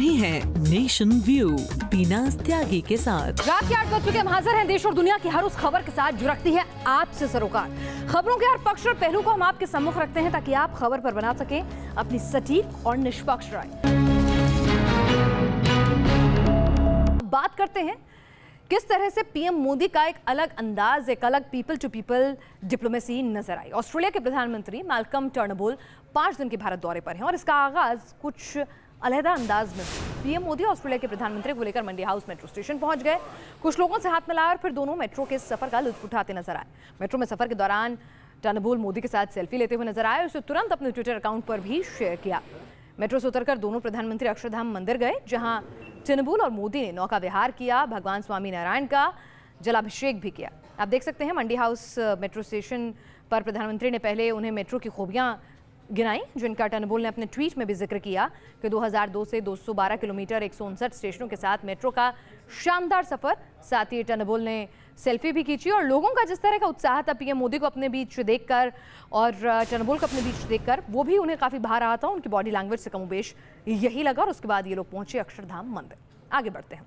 रहे हैं nation view बीनाज त्यागी के साथ। रात के 8 बज चुके, हम हाजिर हैं देश और दुनिया की हर उस खबर के साथ जो रखती है आपसे सरोकार। खबरों के हर पक्ष और पहलू को हम आपके सम्मुख रखते हैं ताकि आप खबर पर बना सकें अपनी सटीक और निष्पक्ष राय। बात करते हैं किस तरह से पीएम मोदी का एक अलग अंदाज, एक अलग पीपल टू पीपल डिप्लोमेसी नजर आई। ऑस्ट्रेलिया के प्रधानमंत्री मैल्कम टर्नबुल 5 दिन के भारत दौरे पर हैं और इसका आगाज कुछ अलहदा अंदाज में। पीएम मोदी ऑस्ट्रेलिया के प्रधानमंत्री को लेकर मंडी हाउस मेट्रो स्टेशन पहुंच गए, कुछ लोगों से हाथ मिलाया और फिर दोनों मेट्रो के सफर का लुत्फ उठाते नजर आए। मेट्रो में सफर के दौरान टर्नबुल मोदी के साथ सेल्फी लेते हुए नजर आए, उसे तुरंत अपने ट्विटर अकाउंट पर भी शेयर किया। मेट्रो से उतरकर दोनों प्रधानमंत्री अक्षरधाम मंदिर गए, जहां टर्नबुल और मोदी ने नौका विहार किया, भगवान स्वामी नारायण का जलाभिषेक भी किया। आप देख सकते हैं मंडी हाउस मेट्रो स्टेशन पर प्रधानमंत्री ने पहले उन्हें मेट्रो की खूबियां गिनाई, जिनका टर्नबुल ने अपने ट्वीट में भी जिक्र किया कि 2002 से 212 किलोमीटर 159 स्टेशनों के साथ मेट्रो का शानदार सफर। साथ ही टर्नबुल ने सेल्फी भी खींची और लोगों का जिस तरह का उत्साह था पीएम मोदी को अपने बीच देखकर और टर्नबुल को अपने बीच देखकर, वो भी उन्हें काफी भा रहा था। उनकी बॉडी लैंग्वेज से कमोबेश यही लगा और उसके बाद ये लोग पहुंचे अक्षरधाम मंदिर। आगे बढ़ते हैं,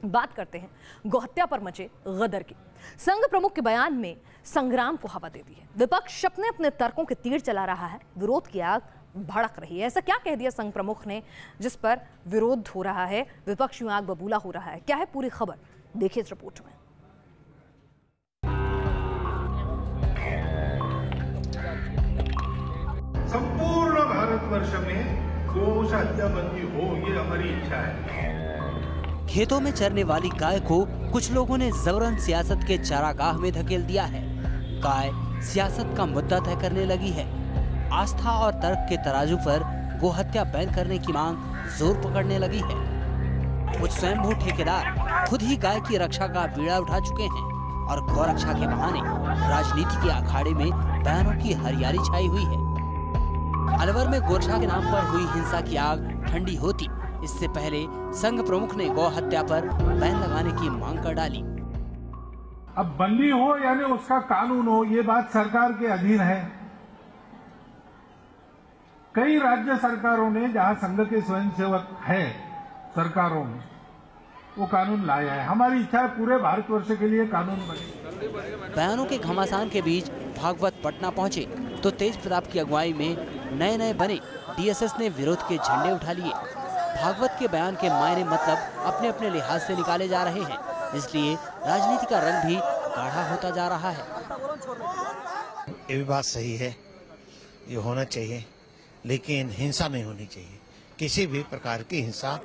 बात करते हैं गौहत्या पर मचे गदर की। संघ प्रमुख के बयान में संग्राम को हवा दे दी है। विपक्ष अपने अपने तर्कों के तीर चला रहा है, विरोध की आग भड़क रही है। ऐसा क्या कह दिया संघ प्रमुख ने जिस पर विरोध हो रहा है, विपक्ष यूं आग बबूला हो रहा है? क्या है पूरी खबर, देखिए इस रिपोर्ट में। संपूर्ण भारतवर्ष में गौ हत्या बंदी हो, ये हमारी इच्छा है। खेतों में चरने वाली गाय को कुछ लोगों ने जबरन सियासत के चारागाह में धकेल दिया है। गाय सियासत का मुद्दा तय करने लगी है। आस्था और तर्क के तराजू पर गोहत्या बैन करने की मांग जोर पकड़ने लगी है। कुछ स्वयंभू ठेकेदार खुद ही गाय की रक्षा का बीड़ा उठा चुके हैं और गौरक्षा के बहाने राजनीति के अखाड़े में बयानों की हरियाली छाई हुई है। अलवर में गोरक्षा के नाम पर हुई हिंसा की आग ठंडी होती इससे पहले संघ प्रमुख ने गौ हत्या पर बैन लगाने की मांग कर डाली। अब बंदी हो यानी उसका कानून हो, ये बात सरकार के अधीन है। कई राज्य सरकारों ने, जहां संघ के स्वयंसेवक है सरकारों में, वो कानून लाया है। हमारी इच्छा है पूरे भारतवर्ष के लिए कानून बने। बयानों के घमासान के बीच भागवत पटना पहुंचे तो तेज प्रताप की अगुवाई में नए नए बने डीएसएस ने विरोध के झंडे उठा लिए। भागवत के बयान के मायने मतलब अपने अपने लिहाज से निकाले जा रहे हैं, इसलिए राजनीति का रंग भी गाढ़ा होता जा रहा है। ये भी बात सही है, ये होना चाहिए, लेकिन हिंसा नहीं होनी चाहिए। किसी भी प्रकार की हिंसा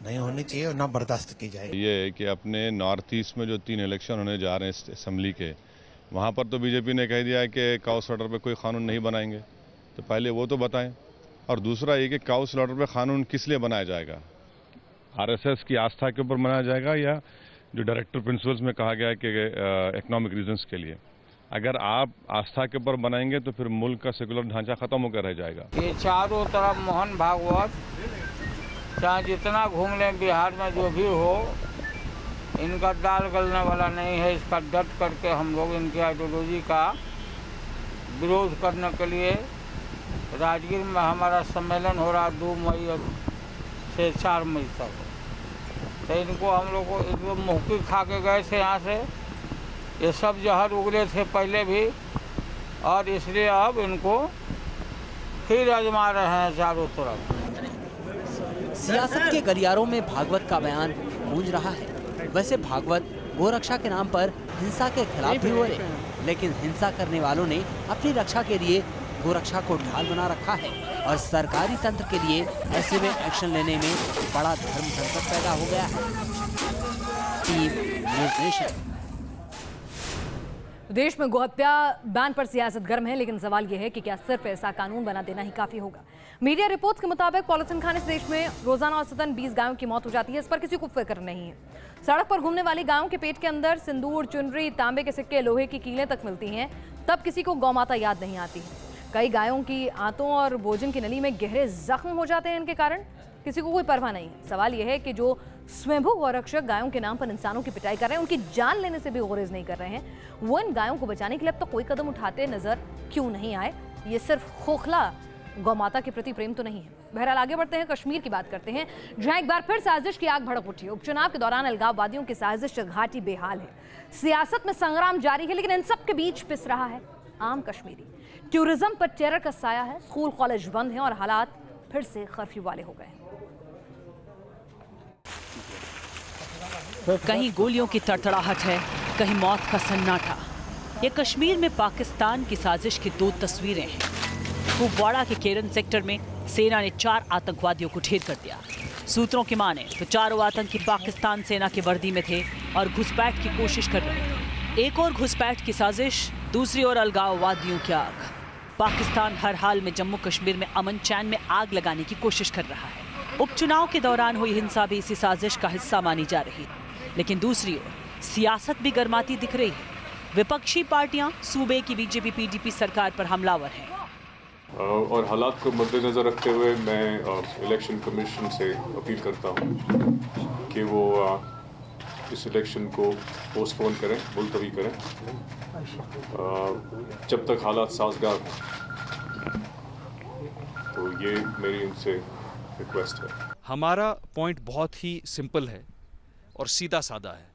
नहीं होनी चाहिए और न बर्दाश्त की जाए। ये है कि अपने नॉर्थ ईस्ट में जो 3 इलेक्शन होने जा रहे हैं असेंबली के, वहाँ पर तो बीजेपी ने कह दिया है कि काउ स्लॉटर पे कोई कानून नहीं बनाएंगे, तो पहले वो तो बताएं। और दूसरा ये कि काउ स्लॉटर पे कानून किस लिए बनाया जाएगा? आरएसएस की आस्था के ऊपर बनाया जाएगा या जो डायरेक्टर प्रिंसिपल्स में कहा गया है कि इकोनॉमिक रीजंस के लिए? अगर आप आस्था के ऊपर बनाएंगे तो फिर मुल्क का सेकुलर ढांचा खत्म होकर रह जाएगा। ये चारों तरफ मोहन भागवत, चाहे जितना घूम लें बिहार में जो भी हो, इनका दाल गलने वाला नहीं है। इसका डट करके हम लोग इनकी आइडियोलॉजी का विरोध करने के लिए राजगीर में हमारा सम्मेलन हो रहा 2 मई से 4 मई तक। तो इनको हम लोग को मुहकी खा के गए थे यहाँ से। ये सब जहर उगले थे पहले भी और इसलिए अब इनको फिर आजमा रहे हैं चारों तरफ। सियासत के गलियारों में भागवत का बयान गूंज रहा है। वैसे भागवत गोरक्षा के नाम पर हिंसा के खिलाफ भी बोले, लेकिन हिंसा करने वालों ने अपनी रक्षा के लिए गोरक्षा को ढाल बना रखा है और सरकारी तंत्र के लिए ऐसे में एक्शन लेने में बड़ा धर्म संकट पैदा हो गया है। Team news nation. देश में गोहत्या बैन पर सियासत गर्म है, लेकिन सवाल यह है कि क्या सिर्फ ऐसा कानून बना देना ही काफी होगा? मीडिया रिपोर्ट्स के मुताबिक पॉलिथीन खाने से देश में रोजाना औसतन 20 गायों की मौत हो जाती है। इस पर किसी को फिक्र नहीं है। सड़क पर घूमने वाली गायों के पेट के अंदर सिंदूर, चुनरी, तांबे के सिक्के, लोहे की कीलें तक मिलती हैं, तब किसी को गौमाता याद नहीं आती है। कई गायों की आंतों और भोजन की नली में गहरे जख्म हो जाते हैं, इनके कारण किसी को कोई परवाह नहीं है। सवाल यह है कि जो स्वयंभू गौरक्षक गायों के नाम पर इंसानों की पिटाई कर रहे हैं, उनकी जान लेने से भी गुरेज नहीं कर रहे हैं, वो इन गायों को बचाने के लिए अब तक कोई कदम उठाते नजर क्यों नहीं आए? ये सिर्फ खोखला गौ माता के प्रति प्रेम तो नहीं है। बहरहाल आगे बढ़ते हैं, कश्मीर की बात करते हैं, जहां एक बार फिर साजिश की आग भड़क उठी। उपचुनाव के दौरान अलगाववादियों की साजिश घाटी बेहाल है। सियासत में संग्राम जारी है, लेकिन इन सब के बीच पिस रहा है आम कश्मीरी। टूरिज्म पर टेरर का साया है, स्कूल कॉलेज बंद हैं और हालात फिर से कर्फ्यू वाले हो गए। कहीं गोलियों की तड़तड़ाहट है, कहीं मौत का सन्नाटा। ये कश्मीर में पाकिस्तान की साजिश की दो तस्वीरें हैं। कुपवाड़ा के केरन सेक्टर में सेना ने 4 आतंकवादियों को ढेर कर दिया। सूत्रों की माने तो चारों आतंकी पाकिस्तान सेना की वर्दी में थे और घुसपैठ की कोशिश कर रहे थे। एक और घुसपैठ की साजिश, दूसरी ओर अलगाववादियों की आग। पाकिस्तान हर हाल में जम्मू कश्मीर में अमन चैन में आग लगाने की कोशिश कर रहा है। उपचुनाव के दौरान हुई हिंसा भी इसी साजिश का हिस्सा मानी जा रही है। लेकिन दूसरी ओर सियासत भी गर्माती दिख रही है। विपक्षी पार्टियां सूबे की बीजेपी पीडीपी सरकार पर हमलावर हैं। और हालात को मद्देनजर रखते हुए मैं इलेक्शन कमीशन से अपील करता हूं कि वो इस इलेक्शन को पोस्टपोन करें, मुलतवी करें जब तक हालात साजगार हों। तो ये मेरी इनसे रिक्वेस्ट है। हमारा पॉइंट बहुत ही सिंपल है और सीधा साधा है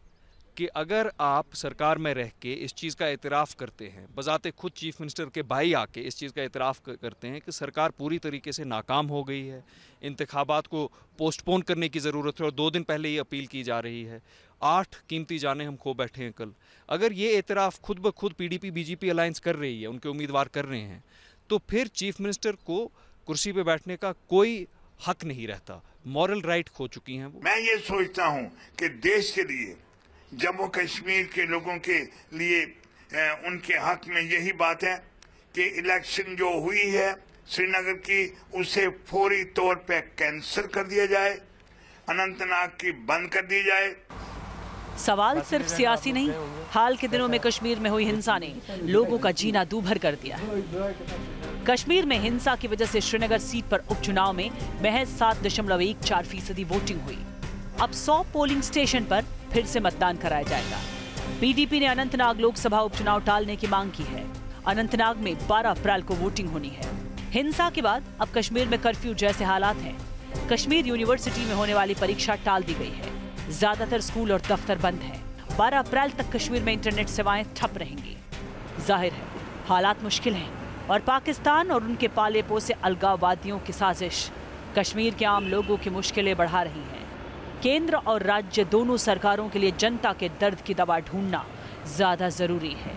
कि अगर आप सरकार में रह के इस चीज़ का एतराफ़ करते हैं, बजाते खुद चीफ मिनिस्टर के भाई आके इस चीज़ का एतराफ़ करते हैं कि सरकार पूरी तरीके से नाकाम हो गई है, इंतखाबात को पोस्टपोन करने की ज़रूरत है और 2 दिन पहले ये अपील की जा रही है, 8 कीमती जाने हम खो बैठे हैं कल। अगर ये एतराफ़ खुद ब खुद पीडीपी बीजेपी अलायंस कर रही है, उनके उम्मीदवार कर रहे हैं, तो फिर चीफ मिनिस्टर को कुर्सी पर बैठने का कोई हक नहीं रहता। मॉरल राइट खो चुकी हैं वो। मैं ये सोचता हूँ कि देश के लिए, जम्मू कश्मीर के लोगों के लिए उनके हक में यही बात है कि इलेक्शन जो हुई है श्रीनगर की, उसे फौरी तौर पे कैंसिल कर दिया जाए, अनंतनाग की बंद कर दी जाए। सवाल सिर्फ सियासी नहीं, हाल के दिनों में कश्मीर में हुई हिंसा ने लोगों का जीना दूभर कर दिया है। कश्मीर में हिंसा की वजह से श्रीनगर सीट पर उपचुनाव में महज 7.14% वोटिंग हुई। अब 100 पोलिंग स्टेशन पर फिर से मतदान कराया जाएगा। पीडीपी ने अनंतनाग लोकसभा उपचुनाव टालने की मांग की है। अनंतनाग में 12 अप्रैल को वोटिंग होनी है। हिंसा के बाद अब कश्मीर में कर्फ्यू जैसे हालात हैं। कश्मीर यूनिवर्सिटी में होने वाली परीक्षा टाल दी गई है। ज्यादातर स्कूल और दफ्तर बंद हैं। 12 अप्रैल तक कश्मीर में इंटरनेट सेवाएं ठप रहेंगी। जाहिर है हालात मुश्किल हैं और पाकिस्तान और उनके पाले पोसे अलगाववादियों की साजिश कश्मीर के आम लोगों की मुश्किलें बढ़ा रही है। केंद्र और राज्य दोनों सरकारों के लिए जनता के दर्द की दवा ढूंढना ज्यादा जरूरी है।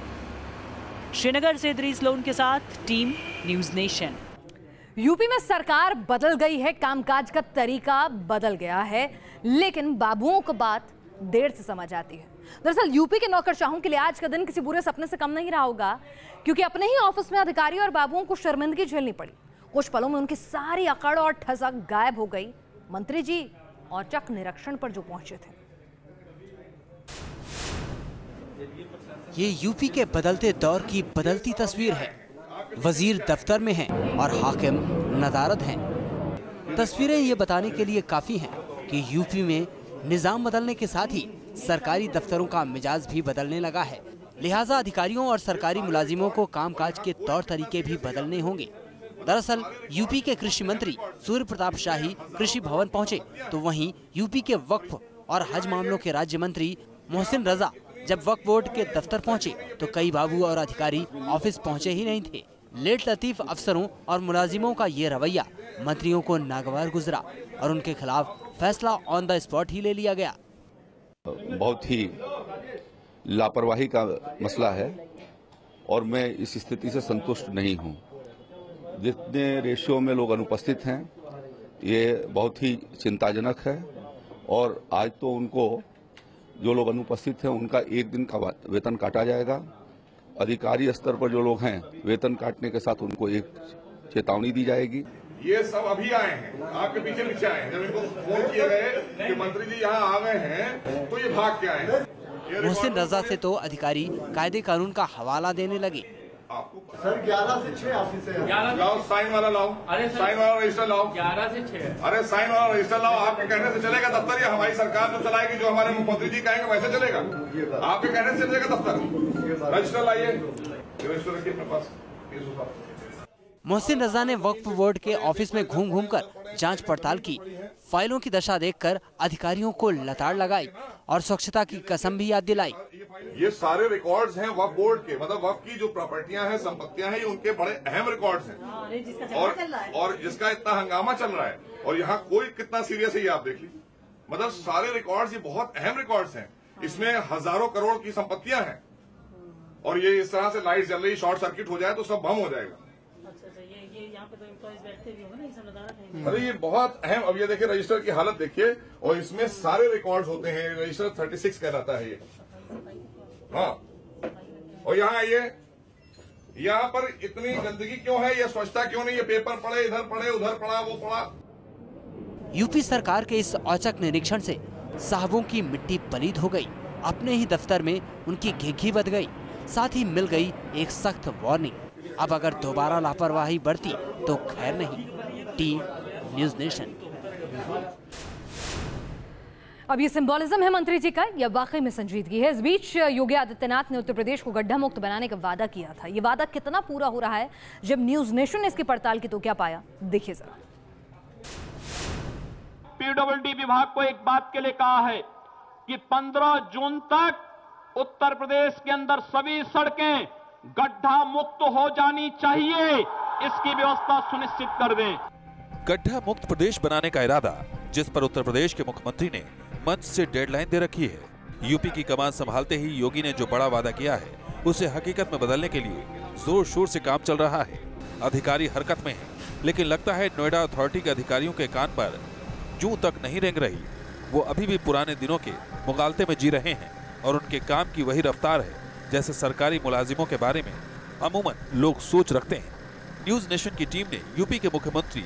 श्रीनगर से इदरीस लोन के साथ टीम न्यूज़ नेशन। यूपी में सरकार बदल गई है, कामकाज का तरीका बदल गया है, लेकिन बाबुओं को बात देर से समझ आती है। दरअसल यूपी के नौकरशाहों के लिए आज का दिन किसी बुरे सपने से कम नहीं रहा होगा, क्योंकि अपने ही ऑफिस में अधिकारी और बाबुओं को शर्मिंदगी झेलनी पड़ी। कुछ पलों में उनकी सारी अकड़ और ठसक गायब हो गई। मंत्री जी औचक निरीक्षण पर जो पहुंचे थे। ये यूपी के बदलते दौर की बदलती तस्वीर है। वजीर दफ्तर में हैं और हाकिम नदारद हैं। तस्वीरें ये बताने के लिए काफ़ी हैं कि यूपी में निज़ाम बदलने के साथ ही सरकारी दफ्तरों का मिजाज भी बदलने लगा है। लिहाजा अधिकारियों और सरकारी मुलाजिमों को कामकाज के तौर तरीके भी बदलने होंगे। दरअसल यूपी के कृषि मंत्री सूर्य प्रताप शाही कृषि भवन पहुंचे, तो वहीं यूपी के वक्फ और हज मामलों के राज्य मंत्री मोहसिन रजा जब वक्फ बोर्ड के दफ्तर पहुंचे तो कई बाबू और अधिकारी ऑफिस पहुंचे ही नहीं थे। लेट लतीफ अफसरों और मुलाजिमों का ये रवैया मंत्रियों को नागवार गुजरा और उनके खिलाफ फैसला ऑन द स्पॉट ही ले लिया गया। बहुत ही लापरवाही का मसला है और मैं इस स्थिति से संतुष्ट नहीं हूं। जितने रेशियो में लोग अनुपस्थित हैं ये बहुत ही चिंताजनक है और आज तो उनको, जो लोग अनुपस्थित हैं उनका 1 दिन का वेतन काटा जाएगा। अधिकारी स्तर पर जो लोग हैं वेतन काटने के साथ उनको एक चेतावनी दी जाएगी। ये सब अभी आए हैं, आपके पीछे पीछे आए हैं। जब इनको फोन किए गए कि मंत्री जी यहाँ आ गए हैं तो ये भाग के आए हैं। मोहसिन रजा से तो अधिकारी कायदे कानून का हवाला देने लगे। सर 11 से 6 ऑफिस है। लाओ साइन वाला लाओ, साइन वाला रजिस्टर लाओ। 11 से 6 अरे साइन वाला रजिस्टर लाओ। आपके कहने से चलेगा दफ्तर या हमारी सरकार जो चलाएगी, जो हमारे मुख्यमंत्री जी कहेंगे वैसे चलेगा? आपके कहने से चलेगा दफ्तर? रजिस्टर लाइए, रजिस्टर रखिए अपने पास। मोहसिन रजा ने वक्फ बोर्ड के ऑफिस में घूम घूम कर जांच पड़ताल की, फाइलों की दशा देखकर अधिकारियों को लताड़ लगाई और स्वच्छता की कसम भी याद दिलाई। ये सारे रिकॉर्ड्स हैं वक्फ बोर्ड के, मतलब वक्फ की जो प्रॉपर्टियां हैं, संपत्तियां हैं, ये उनके बड़े अहम रिकॉर्ड्स हैं और जिसका इतना हंगामा चल रहा है और यहाँ कोई कितना सीरियस है ये आप देख लीजिए। मतलब सारे रिकॉर्ड्स ये बहुत अहम रिकॉर्ड्स हैं, इसमें हजारों करोड़ की संपत्तियां हैं और ये इस तरह से लाइट जल रही, शॉर्ट सर्किट हो जाए तो सब भम हो जाएगा। ये यहाँ पे तो एम्प्लॉइज बैठते भी होंगे ना, इसमें नजारा है। अरे ये बहुत अहम, अब ये देखिए रजिस्टर की हालत देखिए और इसमें सारे रिकॉर्ड्स होते हैं। रजिस्टर 36 कहलाता है ये। हाँ, और यहाँ आइए, यहाँ पर इतनी गंदगी क्यों है, ये स्वच्छता क्यों नहीं? ये पेपर पड़े, इधर पड़े, उधर पड़ा, वो पड़ा। यूपी सरकार के इस औचक निरीक्षण से साहबों की मिट्टी पलीद हो गई, अपने ही दफ्तर में उनकी घिघी बध गई, साथ ही मिल गई एक सख्त वार्निंग। अब अगर दोबारा लापरवाही बढ़ती तो खैर नहीं। Team news nation. अब ये सिंबोलिज्म है मंत्री जी का या वाकई में संजीदगी है? इस बीच योगी आदित्यनाथ ने उत्तर प्रदेश को गड्ढा मुक्त बनाने का वादा किया था। ये वादा कितना पूरा हो रहा है? जब न्यूज़ नेशन ने इसकी पड़ताल की तो क्या पाया, देखिए जरा। पीडब्ल्यूडी विभाग को एक बात के लिए कहा है कि 15 जून तक उत्तर प्रदेश के अंदर सभी सड़कें गड्ढा मुक्त हो जानी चाहिए, इसकी व्यवस्था सुनिश्चित कर दें। गड्ढा मुक्त प्रदेश बनाने का इरादा, जिस पर उत्तर प्रदेश के मुख्यमंत्री ने मंच से डेडलाइन दे रखी है। यूपी की कमान संभालते ही योगी ने जो बड़ा वादा किया है, उसे हकीकत में बदलने के लिए जोर शोर से काम चल रहा है। अधिकारी हरकत में है, लेकिन लगता है नोएडा अथॉरिटी के अधिकारियों के कान पर जूं तक नहीं रेंग रही। वो अभी भी पुराने दिनों के मुगालते में जी रहे हैं और उनके काम की वही रफ्तार है जैसे सरकारी मुलाजिमों के बारे में अमूमन लोग सोच रखते हैं। न्यूज़ नेशन की टीम ने यूपी के मुख्यमंत्री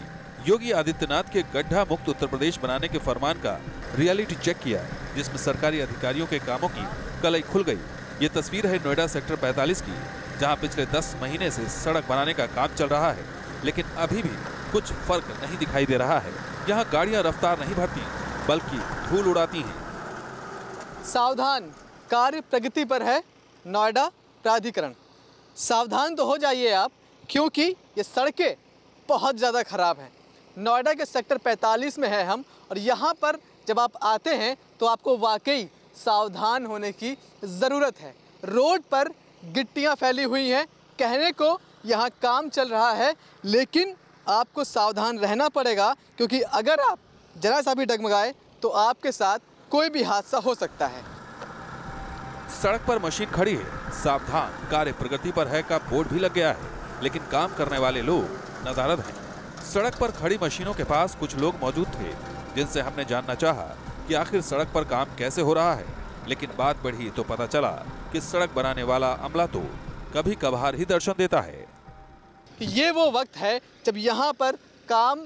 योगी आदित्यनाथ के गड्ढा मुक्त उत्तर प्रदेश बनाने के फरमान का रियलिटी चेक किया, जिसमें सरकारी अधिकारियों के कामों की कलई खुल गई। ये तस्वीर है नोएडा सेक्टर 45 की, जहां पिछले 10 महीने से सड़क बनाने का काम चल रहा है, लेकिन अभी भी कुछ फर्क नहीं दिखाई दे रहा है। यहाँ गाड़ियाँ रफ्तार नहीं भरती बल्कि धूल उड़ाती हैं। सावधान, कार्य प्रगति पर है नोएडा प्राधिकरण। सावधान तो हो जाइए आप, क्योंकि ये सड़कें बहुत ज़्यादा ख़राब हैं। नोएडा के सेक्टर 45 में है हम, और यहाँ पर जब आप आते हैं तो आपको वाकई सावधान होने की ज़रूरत है। रोड पर गिट्टियाँ फैली हुई हैं, कहने को यहाँ काम चल रहा है, लेकिन आपको सावधान रहना पड़ेगा, क्योंकि अगर आप जरा सा भी डगमगाए तो आपके साथ कोई भी हादसा हो सकता है। सड़क पर मशीन खड़ी है, सावधान, कार्य प्रगति पर है का बोर्ड भी लग गया है, लेकिन काम करने वाले लोग नदारद हैं। सड़क पर खड़ी मशीनों के पास कुछ लोग मौजूद थे, जिनसे हमने जानना चाहा कि आखिर सड़क पर काम कैसे हो रहा है, लेकिन बात बढ़ी तो पता चला कि सड़क बनाने वाला अमला तो कभी कभार ही दर्शन देता है। ये वो वक्त है जब यहाँ पर काम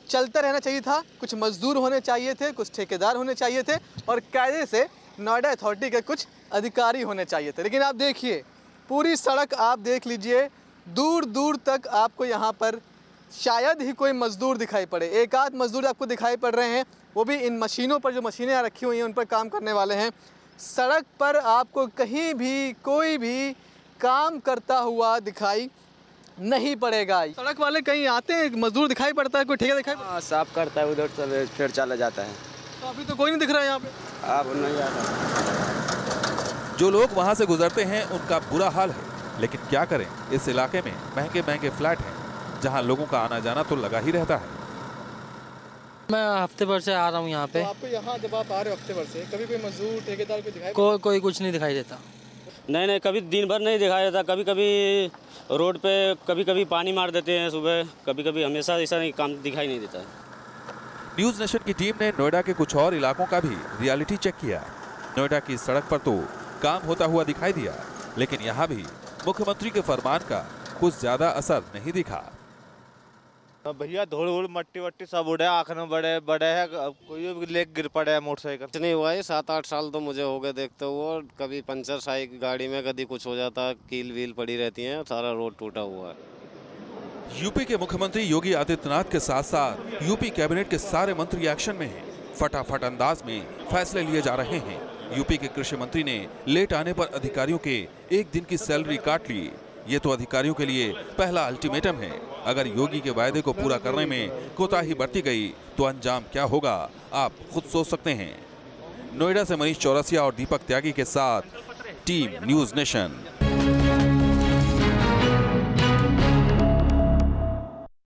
चलता रहना चाहिए था, कुछ मजदूर होने चाहिए थे, कुछ ठेकेदार होने चाहिए थे, और कायदे से नोएडा अथॉरिटी के कुछ अधिकारी होने चाहिए थे। लेकिन आप देखिए, पूरी सड़क आप देख लीजिए, दूर दूर तक आपको यहाँ पर शायद ही कोई मजदूर दिखाई पड़े। एक आध मजदूर आपको दिखाई पड़ रहे हैं, वो भी इन मशीनों पर, जो मशीनें यहाँ रखी हुई हैं उन पर काम करने वाले हैं। सड़क पर आपको कहीं भी कोई भी काम करता हुआ दिखाई नहीं पड़ेगा। सड़क वाले कहीं आते हैं, मजदूर दिखाई पड़ता है, कोई ठेका दिखाई पड़ता है? साफ करता है, उधर से फिर चला जाता है। तो अभी तो कोई नहीं दिख रहा है यहाँ पे। अब नहीं आता। जो लोग वहाँ से गुजरते हैं उनका बुरा हाल है, लेकिन क्या करें, इस इलाके में महंगे महंगे फ्लैट हैं, जहाँ लोगों का आना जाना तो लगा ही रहता है। मैं हफ्ते भर से आ रहा हूँ यहाँ पे। तो आपको यहाँ जब आप आ रहे हो हफ्ते भर से, कभी कोई मजदूर ठेकेदार को दिखाई? कोई कुछ नहीं दिखाई देता। नहीं, कभी दिन भर नहीं दिखाई देता। कभी कभी रोड पे कभी पानी मार देते हैं सुबह, कभी हमेशा ऐसा नहीं काम दिखाई नहीं देता है। न्यूज़ नेशन की टीम ने नोएडा के कुछ और इलाकों का भी रियलिटी चेक किया। नोएडा की सड़क पर तो काम होता हुआ दिखाई दिया, लेकिन यहाँ भी मुख्यमंत्री के फरमान का कुछ ज्यादा असर नहीं दिखा। भैया धूल मट्टी वट्टी सब उड़े, आँखों में बड़े है, कोई लेग गिर पड़े है मोटरसाइकिल। कुछ नहीं हुआ है, 7-8 साल तो मुझे हो गए देखते हुए। कभी पंचर साइकिल गाड़ी में, कभी कुछ हो जाता, कील वील पड़ी रहती है, सारा रोड टूटा हुआ है। यूपी के मुख्यमंत्री योगी आदित्यनाथ के साथ साथ यूपी कैबिनेट के सारे मंत्री एक्शन में हैं। फटाफट अंदाज में फैसले लिए जा रहे हैं। यूपी के कृषि मंत्री ने लेट आने पर अधिकारियों के एक दिन की सैलरी काट ली। ये तो अधिकारियों के लिए पहला अल्टीमेटम है। अगर योगी के वायदे को पूरा करने में कोताही बरती गई तो अंजाम क्या होगा, आप खुद सोच सकते हैं। नोएडा से मनीष चौरसिया और दीपक त्यागी के साथ टीम न्यूज़ नेशन।